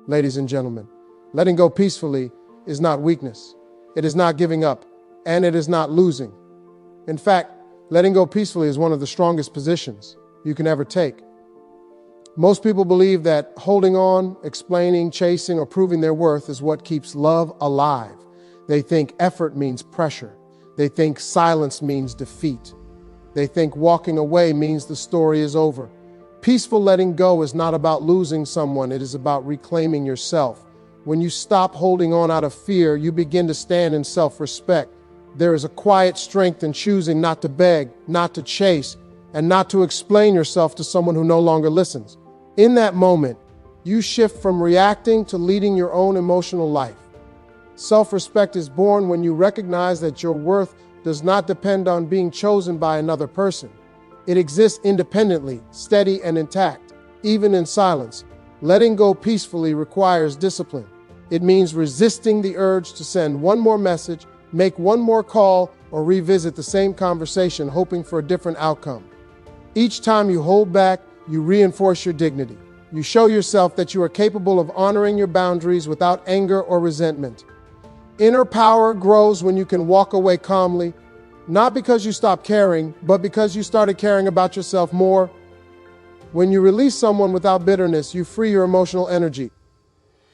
Ladies and gentlemen, letting go peacefully is not weakness. It is not giving up, and it is not losing. In fact, letting go peacefully is one of the strongest positions you can ever take. Most people believe that holding on, explaining, chasing, or proving their worth is what keeps love alive. They think effort means pressure. They think silence means defeat. They think walking away means the story is over. Peaceful letting go is not about losing someone. It is about reclaiming yourself. When you stop holding on out of fear, you begin to stand in self-respect. There is a quiet strength in choosing not to beg, not to chase, and not to explain yourself to someone who no longer listens. In that moment, you shift from reacting to leading your own emotional life. Self-respect is born when you recognize that your worth does not depend on being chosen by another person. It exists independently, steady and intact, even in silence. Letting go peacefully requires discipline. It means resisting the urge to send one more message, make one more call, or revisit the same conversation hoping for a different outcome. Each time you hold back, you reinforce your dignity. You show yourself that you are capable of honoring your boundaries without anger or resentment. Inner power grows when you can walk away calmly, not because you stopped caring, but because you started caring about yourself more. When you release someone without bitterness, you free your emotional energy.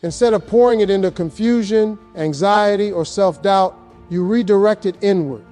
Instead of pouring it into confusion, anxiety, or self-doubt, you redirect it inward.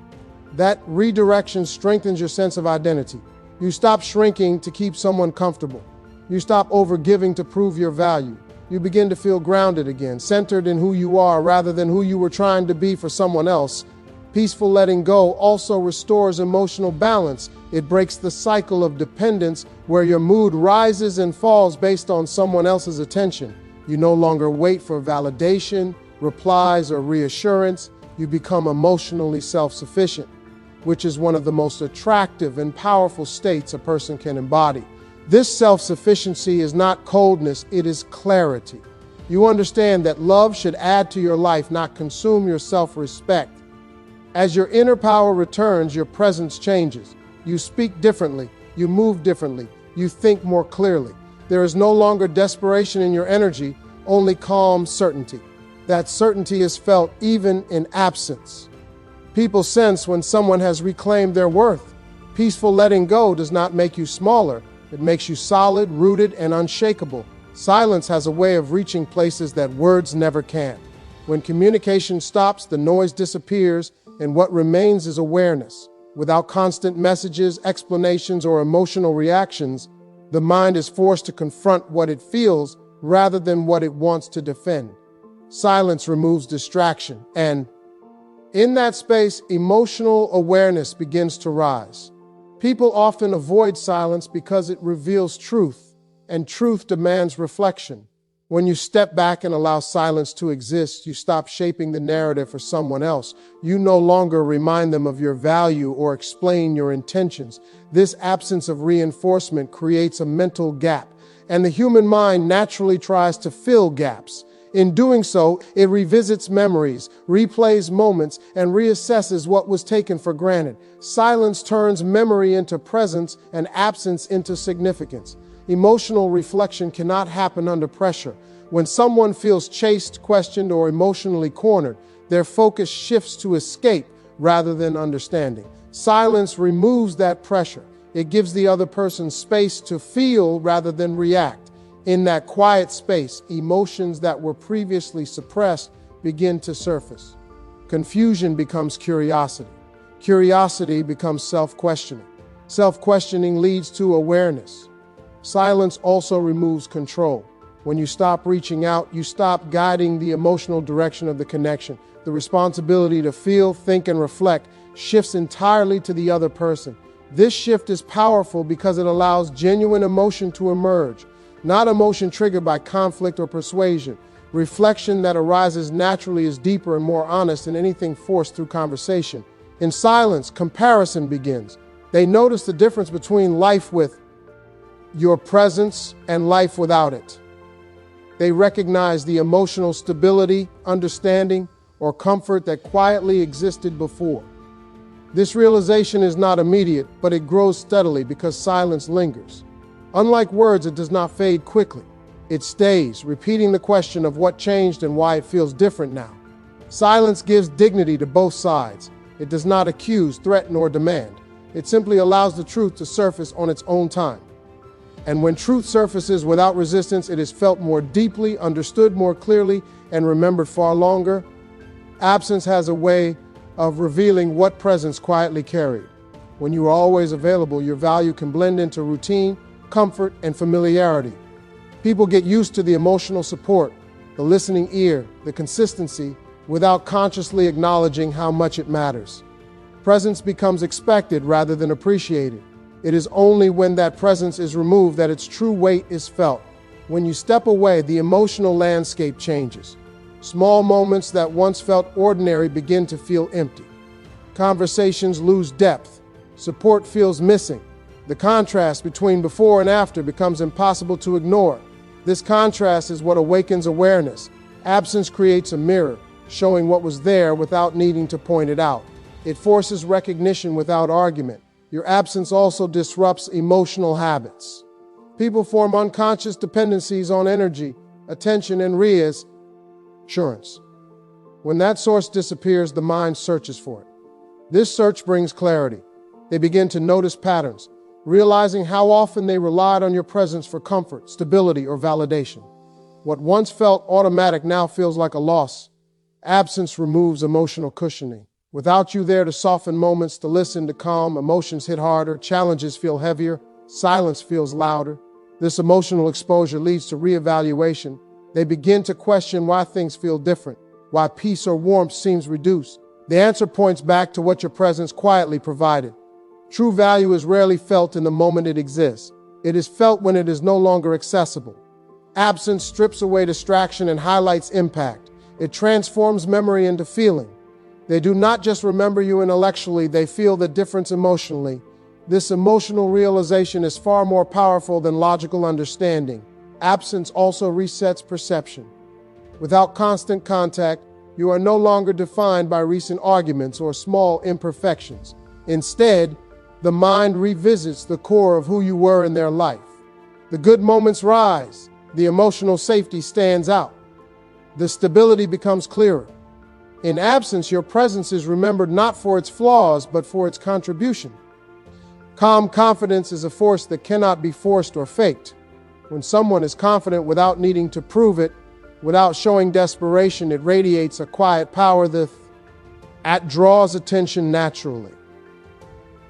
That redirection strengthens your sense of identity. You stop shrinking to keep someone comfortable. You stop overgiving to prove your value. You begin to feel grounded again, centered in who you are rather than who you were trying to be for someone else. Peaceful letting go also restores emotional balance. It breaks the cycle of dependence where your mood rises and falls based on someone else's attention. You no longer wait for validation, replies, or reassurance. You become emotionally self-sufficient, which is one of the most attractive and powerful states a person can embody. This self-sufficiency is not coldness, it is clarity. You understand that love should add to your life, not consume your self-respect. As your inner power returns, your presence changes. You speak differently, you move differently, you think more clearly. There is no longer desperation in your energy, only calm certainty. That certainty is felt even in absence. People sense when someone has reclaimed their worth. Peaceful letting go does not make you smaller. It makes you solid, rooted, and unshakable. Silence has a way of reaching places that words never can. When communication stops, the noise disappears, and what remains is awareness. Without constant messages, explanations, or emotional reactions, the mind is forced to confront what it feels rather than what it wants to defend. Silence removes distraction, and in that space, emotional awareness begins to rise. People often avoid silence because it reveals truth, and truth demands reflection. When you step back and allow silence to exist, you stop shaping the narrative for someone else. You no longer remind them of your value or explain your intentions. This absence of reinforcement creates a mental gap, and the human mind naturally tries to fill gaps. In doing so, it revisits memories, replays moments, and reassesses what was taken for granted. Silence turns memory into presence and absence into significance. Emotional reflection cannot happen under pressure. When someone feels chased, questioned, or emotionally cornered, their focus shifts to escape rather than understanding. Silence removes that pressure. It gives the other person space to feel rather than react. In that quiet space, emotions that were previously suppressed begin to surface. Confusion becomes curiosity. Curiosity becomes self-questioning. Self-questioning leads to awareness. Silence also removes control. When you stop reaching out, you stop guiding the emotional direction of the connection. The responsibility to feel, think, and reflect shifts entirely to the other person. This shift is powerful because it allows genuine emotion to emerge. Not emotion triggered by conflict or persuasion. Reflection that arises naturally is deeper and more honest than anything forced through conversation. In silence, comparison begins. They notice the difference between life with your presence and life without it. They recognize the emotional stability, understanding, or comfort that quietly existed before. This realization is not immediate, but it grows steadily because silence lingers. Unlike words, it does not fade quickly. It stays, repeating the question of what changed and why it feels different now. Silence gives dignity to both sides. It does not accuse, threaten, or demand. It simply allows the truth to surface on its own time. And when truth surfaces without resistance, it is felt more deeply, understood more clearly, and remembered far longer. Absence has a way of revealing what presence quietly carried. When you are always available, your value can blend into routine, comfort, and familiarity. People get used to the emotional support, the listening ear, the consistency, without consciously acknowledging how much it matters. Presence becomes expected rather than appreciated. It is only when that presence is removed that its true weight is felt. When you step away, the emotional landscape changes. Small moments that once felt ordinary begin to feel empty. Conversations lose depth. Support feels missing. The contrast between before and after becomes impossible to ignore. This contrast is what awakens awareness. Absence creates a mirror, showing what was there without needing to point it out. It forces recognition without argument. Your absence also disrupts emotional habits. People form unconscious dependencies on energy, attention, and reassurance. When that source disappears, the mind searches for it. This search brings clarity. They begin to notice patterns, realizing how often they relied on your presence for comfort, stability, or validation. What once felt automatic now feels like a loss. Absence removes emotional cushioning. Without you there to soften moments, to listen, to calm, emotions hit harder, challenges feel heavier, silence feels louder. This emotional exposure leads to reevaluation. They begin to question why things feel different, why peace or warmth seems reduced. The answer points back to what your presence quietly provided. True value is rarely felt in the moment it exists. It is felt when it is no longer accessible. Absence strips away distraction and highlights impact. It transforms memory into feeling. They do not just remember you intellectually, they feel the difference emotionally. This emotional realization is far more powerful than logical understanding. Absence also resets perception. Without constant contact, you are no longer defined by recent arguments or small imperfections. Instead, the mind revisits the core of who you were in their life. The good moments rise. The emotional safety stands out. The stability becomes clearer. In absence, your presence is remembered not for its flaws, but for its contribution. Calm confidence is a force that cannot be forced or faked. When someone is confident without needing to prove it, without showing desperation, it radiates a quiet power that draws attention naturally.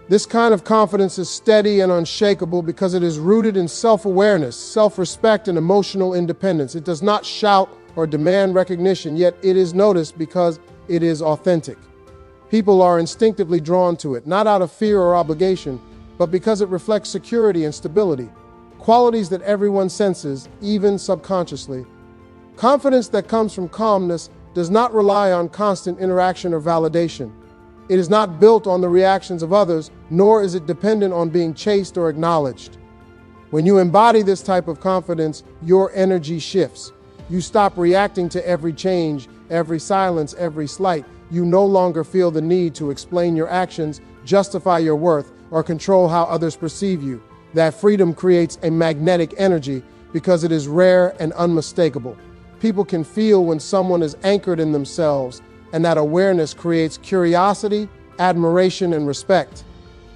This kind of confidence is steady and unshakable because it is rooted in self-awareness, self-respect, and emotional independence. It does not shout or demand recognition, yet it is noticed because it is authentic. People are instinctively drawn to it, not out of fear or obligation, but because it reflects security and stability, qualities that everyone senses, even subconsciously. Confidence that comes from calmness does not rely on constant interaction or validation. It is not built on the reactions of others, nor is it dependent on being chased or acknowledged. When you embody this type of confidence, your energy shifts. You stop reacting to every change, every silence, every slight. You no longer feel the need to explain your actions, justify your worth, or control how others perceive you. That freedom creates a magnetic energy because it is rare and unmistakable. People can feel when someone is anchored in themselves, and that awareness creates curiosity, admiration, and respect.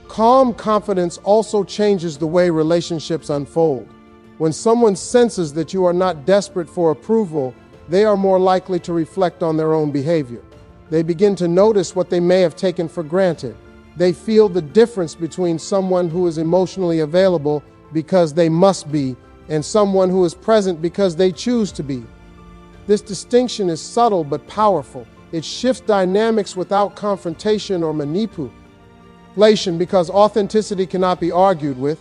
Calm confidence also changes the way relationships unfold. When someone senses that you are not desperate for approval, they are more likely to reflect on their own behavior. They begin to notice what they may have taken for granted. They feel the difference between someone who is emotionally available because they must be, and someone who is present because they choose to be. This distinction is subtle but powerful. It shifts dynamics without confrontation or manipulation because authenticity cannot be argued with.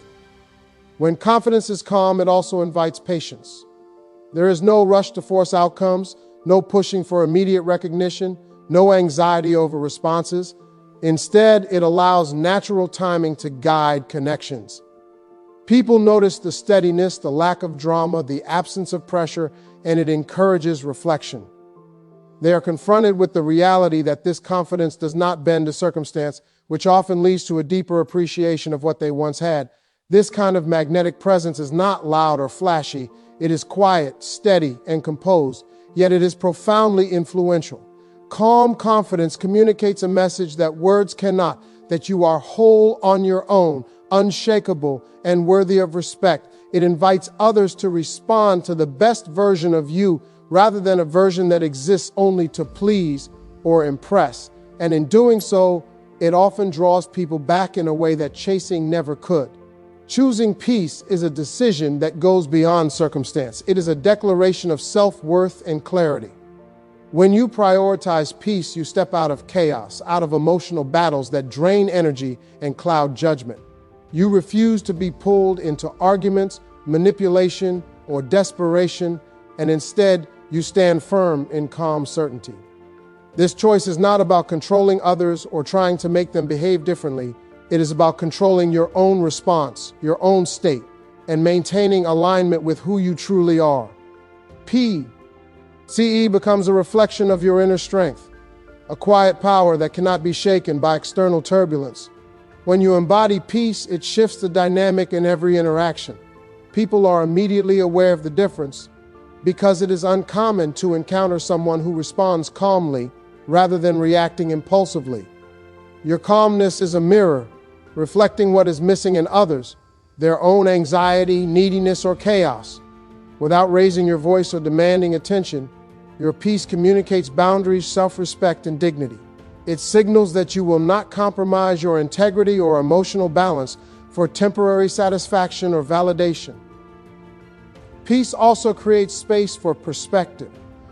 When confidence is calm, it also invites patience. There is no rush to force outcomes, no pushing for immediate recognition, no anxiety over responses. Instead, it allows natural timing to guide connections. People notice the steadiness, the lack of drama, the absence of pressure, and it encourages reflection. They are confronted with the reality that this confidence does not bend to circumstance, which often leads to a deeper appreciation of what they once had. This kind of magnetic presence is not loud or flashy. It is quiet, steady, and composed, yet it is profoundly influential. Calm confidence communicates a message that words cannot, that you are whole on your own, unshakable, and worthy of respect. It invites others to respond to the best version of you rather than a version that exists only to please or impress. And in doing so, it often draws people back in a way that chasing never could. Choosing peace is a decision that goes beyond circumstance. It is a declaration of self-worth and clarity. When you prioritize peace, you step out of chaos, out of emotional battles that drain energy and cloud judgment. You refuse to be pulled into arguments, manipulation, or desperation, and instead, you stand firm in calm certainty. This choice is not about controlling others or trying to make them behave differently. It is about controlling your own response, your own state, and maintaining alignment with who you truly are. CE becomes a reflection of your inner strength, a quiet power that cannot be shaken by external turbulence. When you embody peace, it shifts the dynamic in every interaction. People are immediately aware of the difference because it is uncommon to encounter someone who responds calmly rather than reacting impulsively. Your calmness is a mirror, reflecting what is missing in others, their own anxiety, neediness, or chaos. Without raising your voice or demanding attention, your peace communicates boundaries, self-respect, and dignity. It signals that you will not compromise your integrity or emotional balance for temporary satisfaction or validation. Peace also creates space for perspective.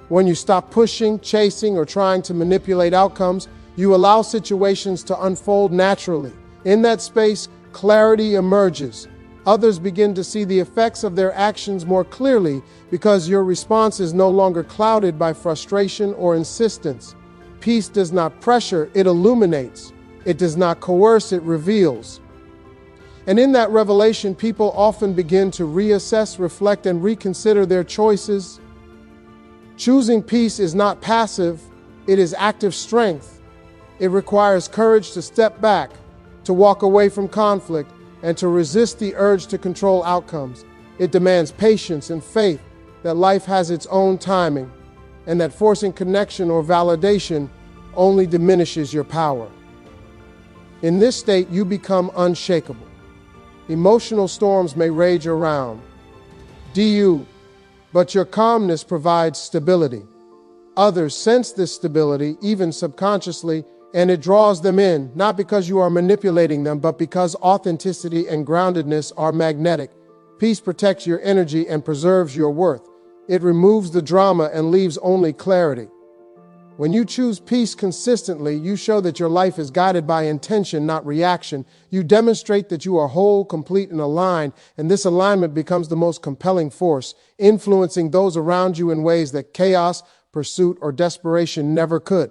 When you stop pushing, chasing, or trying to manipulate outcomes, you allow situations to unfold naturally. In that space, clarity emerges. Others begin to see the effects of their actions more clearly because your response is no longer clouded by frustration or insistence. Peace does not pressure, it illuminates. It does not coerce, it reveals. And in that revelation, people often begin to reassess, reflect, and reconsider their choices. Choosing peace is not passive, it is active strength. It requires courage to step back, to walk away from conflict, and to resist the urge to control outcomes. It demands patience and faith that life has its own timing, and that forcing connection or validation only diminishes your power. In this state, you become unshakable. Emotional storms may rage around but your calmness provides stability. Others sense this stability, even subconsciously, and it draws them in, not because you are manipulating them, but because authenticity and groundedness are magnetic. Peace protects your energy and preserves your worth. It removes the drama and leaves only clarity. When you choose peace consistently, you show that your life is guided by intention, not reaction. You demonstrate that you are whole, complete, and aligned, and this alignment becomes the most compelling force, influencing those around you in ways that chaos, pursuit, or desperation never could.